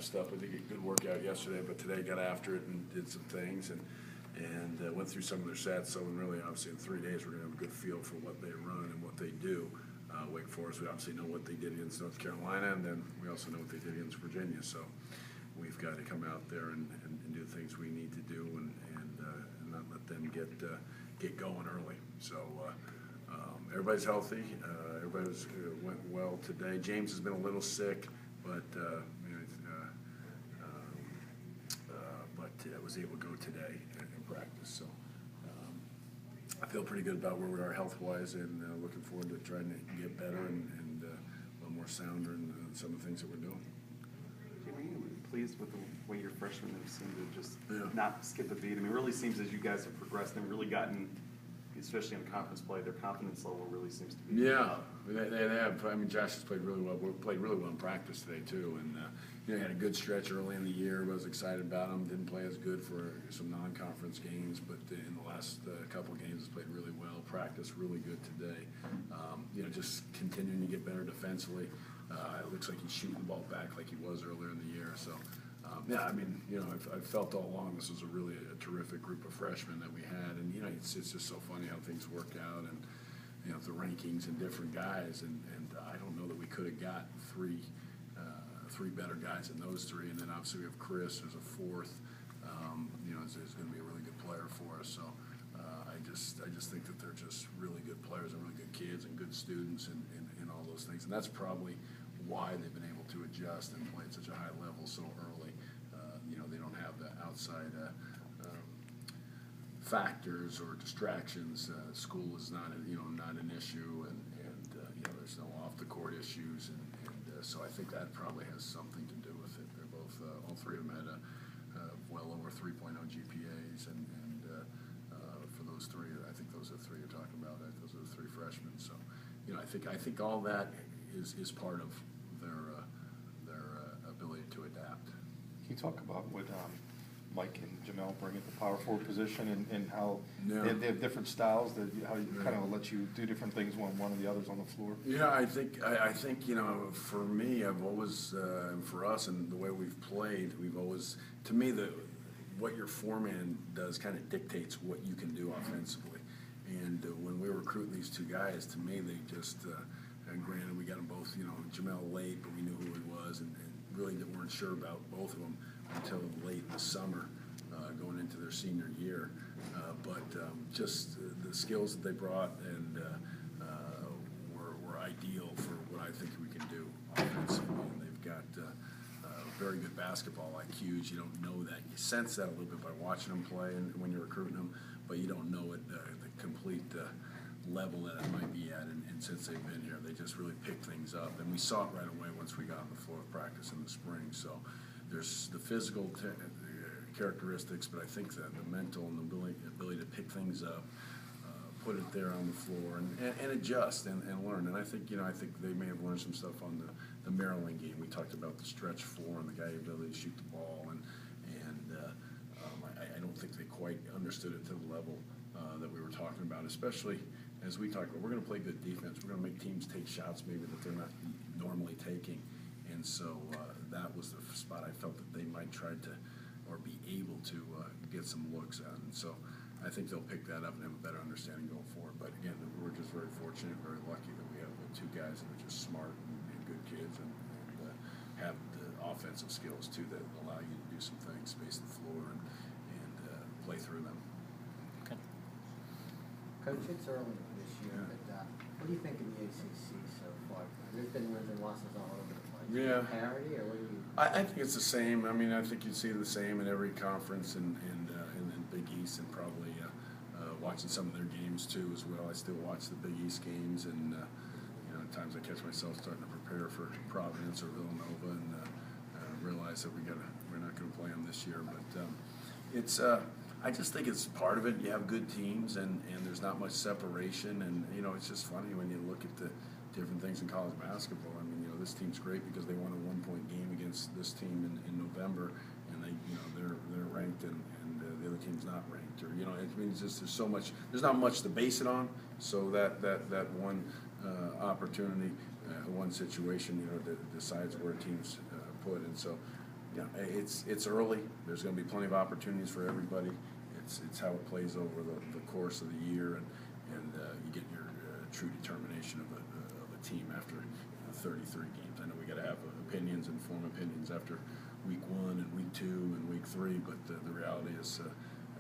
that stuff. I think a good workout yesterday, but today got after it and did some things and went through some of their sets. So really, obviously, in 3 days, we're going to have a good feel for what they run and what they do. Wake Forest, we obviously know what they did against North Carolina, and then we also know what they did against Virginia. So we've got to come out there and do the things we need to do and not let them get going early. So everybody's healthy. Everybody went well today. James has been a little sick, but was able to go today in practice. So I feel pretty good about where we are health-wise, and looking forward to trying to get better and a little more sounder in some of the things that we're doing. Were you pleased with the way your freshmen have seemed to just not skip a beat? I mean, it really seems as you guys have progressed and really gotten, especially in conference play, their confidence level really seems to be up. They have. I mean, Josh has played really well. We played really well in practice today too, and he had a good stretch early in the year. I was excited about him. Didn't play as good for some non-conference games, but in the last couple of games, has played really well. Practice really good today. Just continuing to get better defensively. It looks like he's shooting the ball back like he was earlier in the year. So. I've felt all along this was really a terrific group of freshmen that we had, and it's just so funny how things work out, and the rankings and different guys, and I don't know that we could have got three better guys than those three, and then obviously we have Chris as a fourth, is going to be a really good player for us. So I just think that they're just really good players and really good kids and good students and all those things, and that's probably why they've been able to adjust and play at such a high level so early. They don't have the outside factors or distractions. School is not an issue, and there's no off the court issues, and so I think that probably has something to do with it. They're both all three of them had well over 3.0 GPAs, and for those three, I think those are the three you're talking about. Those are the three freshmen. So I think all that is part of their ability to adapt. Can you talk about what Mike and Jamel bring at the power forward position and how they have different styles, how you kind of let you do different things when one of the others on the floor? Yeah, I think for me, I've always and for us and the way we've played, we've always, to me, what your foreman does kind of dictates what you can do offensively. And when we were recruiting these two guys, to me, they just and granted we got them both, Jamel late, but we knew who he was, and really weren't sure about both of them until late in the summer, going into their senior year. But just the skills that they brought and were ideal for what I think we can do offensively. And they've got very good basketball IQs. You don't know that. You sense that a little bit by watching them play and when you're recruiting them, but you don't know it, the complete level that it might be at, and since they've been here, they just really pick things up, and we saw it right away once we got on the floor of practice in the spring. So there's the physical characteristics, but I think that the mental and the ability to pick things up, put it there on the floor, and adjust and learn. And I think they may have learned some stuff on the Maryland game. We talked about the stretch four and the guy's ability to shoot the ball, and I don't think they quite understood it to the level that we were talking about, especially as we talked about. We're going to play good defense. We're going to make teams take shots maybe that they're not normally taking, and so that was the spot I felt that they might try to or be able to get some looks at. And so I think they'll pick that up and have a better understanding going forward. But again, we're just very fortunate, very lucky that we have two guys that are just smart and good kids and have the offensive skills too that allow you to do some things, space the floor, and play through them. Okay. Coach, it's early this year, but what do you think of the ACC so far? There's been wins and losses all over the place. Yeah. Parity, or what do you? I think it's the same. I mean, I think you see the same in every conference and Big East, and probably watching some of their games too as well. I still watch the Big East games, and at times I catch myself starting to prepare for Providence or Villanova, and realize that we're not going to play them this year. But it's I just think it's part of it. You have good teams, and there's not much separation, and it's just funny when you look at the different things in college basketball. I mean, this team's great because they won a 1-point game against this team in November, and they're ranked, and the other team's not ranked, or it means just there's not much to base it on. So that one opportunity, one situation, decides where a team's put, and so you know, it's early. There's going to be plenty of opportunities for everybody. It's how it plays over the course of the year, and you get your true determination of a team after 33 games. I know we got to have opinions and form opinions after week 1 and week 2 and week 3, but the reality is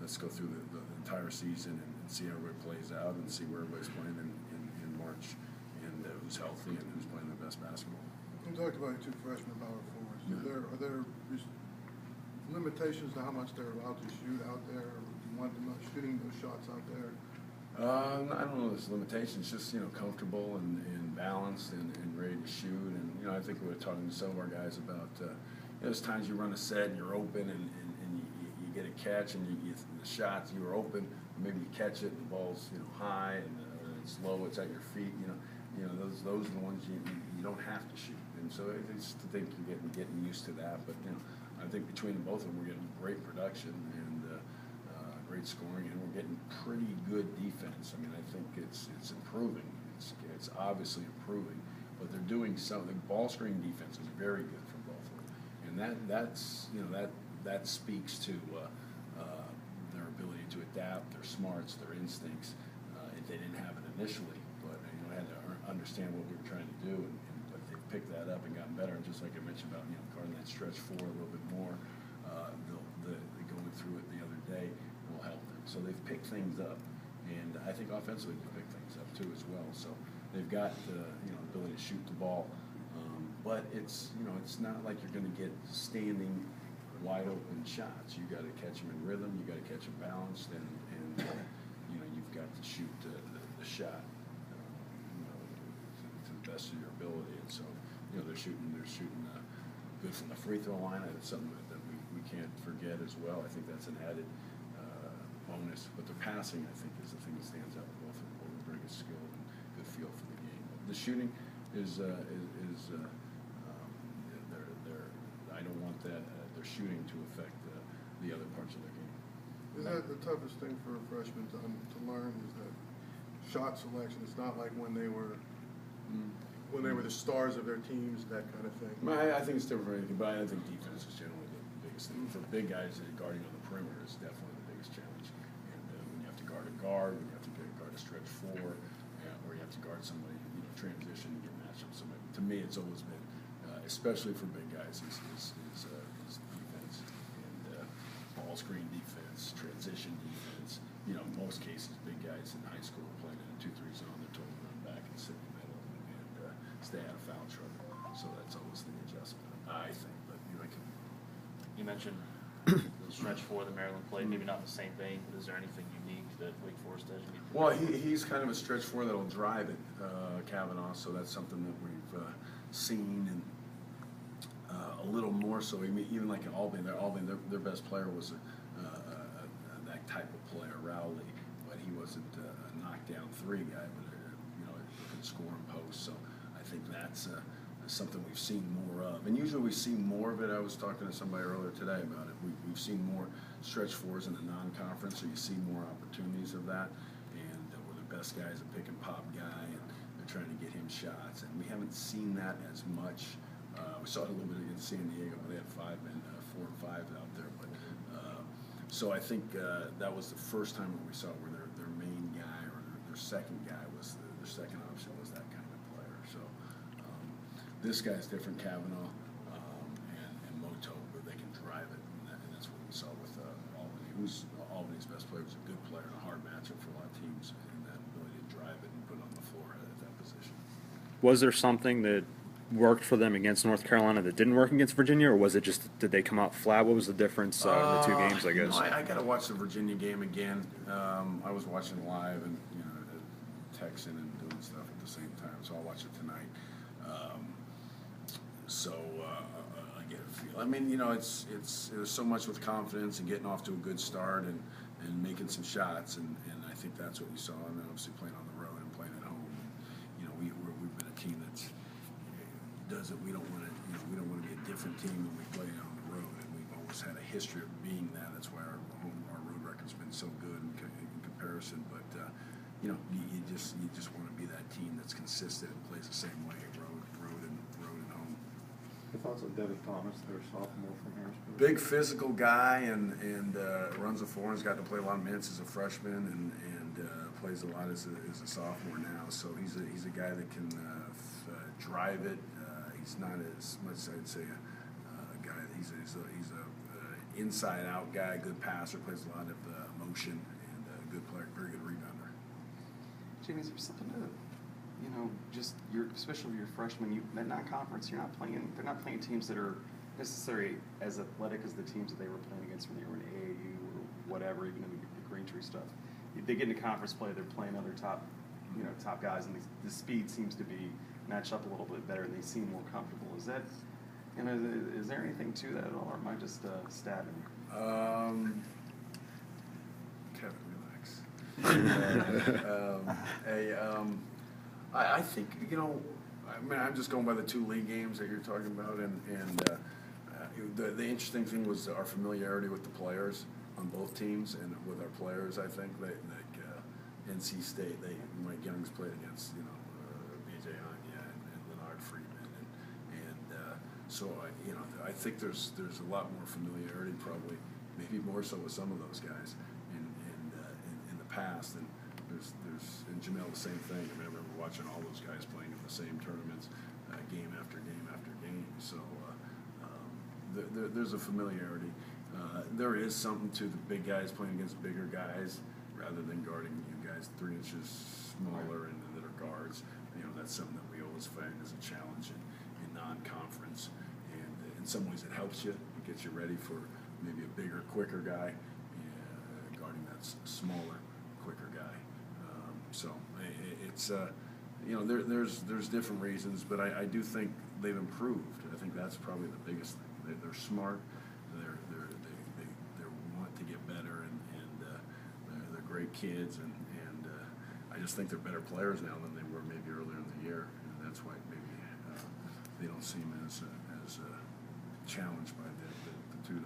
let's go through the entire season and see how everybody plays out and see where everybody's playing in March, and who's healthy and who's playing their best basketball. You talked about your two freshman power forwards. Yeah. Are there limitations to how much they're allowed to shoot out there? Do you want them not shooting those shots out there? I don't know if there's limitations, just, you know, comfortable and balanced and ready to shoot. And, you know, I think we were talking to some of our guys about, you know, there's times you run a set and you're open and you get a catch and the shots, you were open, maybe you catch it, the ball's, you know, high and it's low, it's at your feet, you know, those are the ones you don't have to shoot. And so I just think you're getting used to that. But, you know, I think between the both of them, we're getting great production and great scoring, and we're getting pretty good defense. I mean, I think it's improving. It's obviously improving, but they're doing something. Ball screen defense is very good from both of them, and that's you know that speaks to their ability to adapt, their smarts, their instincts. They didn't have it initially, but you know, I had to understand what we were trying to do, but they've picked that up and gotten better. And just like I mentioned about, you know, guarding that stretch 4 a little bit more, going through it the other day will help them. So they've picked things up, and I think offensively they've picked things up too as well. So they've got you know, ability to shoot the ball, but it's, you know, it's not like you're going to get standing wide open shots. You got to catch them in rhythm. You got to catch them balanced, and you know, you've got to shoot the shot you know, to the best of your ability. And so, you know, they're shooting good from the free throw line. It's something that we can't forget as well. I think that's an added bonus. But their passing, I think, is the thing that stands out with both of them. Both very good skill and good feel for the game. The shooting is I don't want their shooting to affect the other parts of their game. Is that the toughest thing for a freshman to learn? Is that shot selection? It's not like when they were the stars of their teams, that kind of thing. I think it's different for anything, but I think defense is generally the biggest thing. For big guys, guarding on the perimeter is definitely the biggest challenge. And when you have to guard a guard, when you have to guard a stretch 4, or you have to guard somebody, you know, transition and get matched up. So to me, it's always been, especially for big guys, is defense and ball screen defense, transition defense. You know, in most cases, big guys in high school are playing in a 2-3 zone. They're told to run back and sit in the middle and stay out of foul trouble. So that's always the adjustment, I think. But you mentioned the stretch 4 the Maryland played, maybe not in the same vein, but is there anything unique that Wake Forest does? Well, he's kind of a stretch 4 that'll drive it, Kavanaugh. So that's something that we've seen and a little more so. Even like in Albany, their best player was that type of player, Rowley, but he wasn't a knockdown 3 guy, but you know, could score in post. So I think that's something we've seen more of. And usually we see more of it. I was talking to somebody earlier today about it. We've seen more stretch 4s in the non-conference, so you see more opportunities of that. And where the best guy is a pick and pop guy, and they're trying to get him shots. And we haven't seen that as much. We saw it a little bit against San Diego, but they had 4 and 5 out there. But so I think that was the first time when we saw where their main guy or their second guy was their second option was that kind of player. So this guy's different, Kavanaugh and Moto, but they can drive it, and that's what we saw with Albany. Albany's best player was a good player and a hard matchup for a lot of teams, and that ability to drive it and put it on the floor at that position. Was there something that worked for them against North Carolina that didn't work against Virginia, or was it just, did they come out flat? What was the difference in the 2 games, I guess? You know, I got to watch the Virginia game again. I was watching live and, you know, texting and doing stuff at the same time, so I'll watch it tonight. I get a feel. I mean, you know, it's so much with confidence and getting off to a good start and making some shots, and I think that's what we saw. I mean, obviously playing on the road and playing at home. And, you know, we've been a team that's does it. We don't want to, you know, we don't want to be a different team when we play on the road, and we've always had a history of being that. That's why our road record's been so good in comparison. But you know, you just want to be that team that's consistent and plays the same way, road and home. Your thoughts on Devin Thomas, their sophomore from Harrisburg? Big physical guy and runs the floor. He's got to play a lot of minutes as a freshman and plays a lot as a sophomore now. So he's a guy that can drive it. He's not as much, I'd say, a guy. He's a inside out guy, good passer, plays a lot of motion, and a good player, very good rebounder. Jamie, is there something to, just especially your freshmen, that non-conference, they're not playing teams that are necessarily as athletic as the teams that they were playing against when they were in AAU or whatever, even in the Green Tree stuff. They get into conference play, they're playing other top guys, and the speed seems to be matched up a little bit better, and they seem more comfortable. Is that, is there anything to that at all, or am I just stabbing? Kevin, relax. I think, I'm just going by the 2 league games that you're talking about, and the interesting thing was our familiarity with the players on both teams, and with our players, I think, like NC State, Mike Young's played against, BJ Anya and Leonard Friedman, so I think there's a lot more familiarity, probably, maybe more so with some of those guys in the past, and and Jamel the same thing. I remember watching all those guys playing in the same tournaments, game after game after game. So there's a familiarity. There is something to the big guys playing against bigger guys rather than guarding guys 3 inches smaller and that are guards. That's something that we always find as a challenge in non-conference. And in some ways, it helps you. It gets you ready for maybe a bigger, quicker guy guarding that smaller, quicker guy. So it's there's different reasons, but I do think they've improved. I think that's probably the biggest thing. They're smart. They want to get better, and they're great kids, and I just think they're better players now than they were maybe earlier in the year, and that's why maybe they don't seem as challenged by the two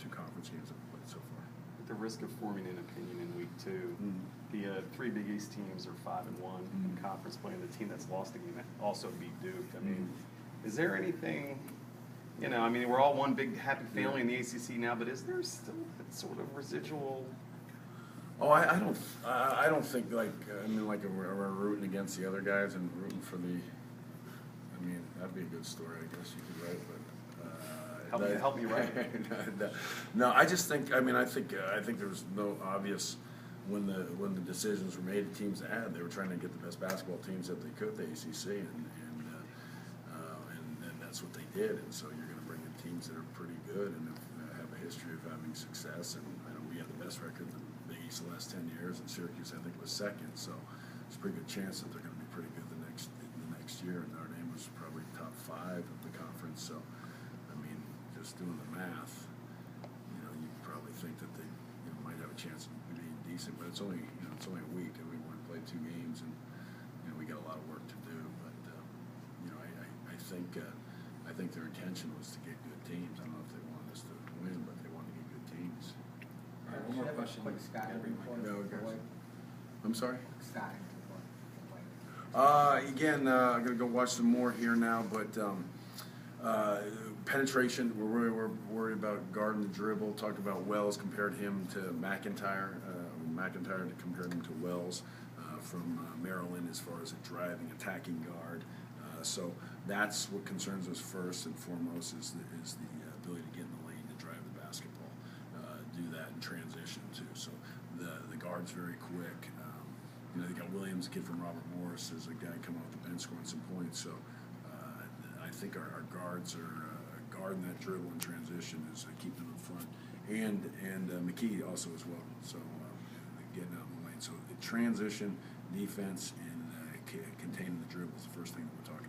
conference games that we've played so far. At the risk of forming an opinion in week 2, the 3 Big East teams are 5-1 in conference play, and the team that's lost a game also beat Duke. I mean, is there anything? We're all one big happy family in the ACC now, but is there still that sort of residual? Oh, I don't think we're rooting against the other guys and rooting for the. That'd be a good story, I guess you could write, but. Help me write. No, I just think. I think there was no obvious when the decisions were made. The teams that had, they were trying to get the best basketball teams that they could, the ACC, and that's what they did. And so you're going to bring in teams that are pretty good and have a history of having success. And I know we had the best record in the Big East the last 10 years, and Syracuse I think was second. So it's a pretty good chance that they're going to be pretty good the next year. And Notre Dame was probably top 5 of the conference. So just doing the math, you probably think that they might have a chance of being decent, but it's only a week, and we only played 2 games, and we got a lot of work to do. But I think their intention was to get good teams. I don't know if they wanted us to win, but they wanted to get good teams. All right, one more question. Quick scouting report. No, for White. I'm sorry. Scouting report for White. Again, I'm gonna go watch some more here now, but. Penetration, we're worried about guarding the dribble. Talked about Wells, compared him to McIntyre. McIntyre compared him to Wells from Maryland as far as a driving, attacking guard. So that's what concerns us first and foremost is the ability to get in the lane to drive the basketball. Do that in transition too. So the guard's very quick. They got Williams, a kid from Robert Morris, as a guy coming off the bench scoring some points. So I think our guards are guarding that dribble in transition is keeping them in front, and McKee also as well. So getting out in the lane. So the transition, defense, and containing the dribble is the first thing that we're talking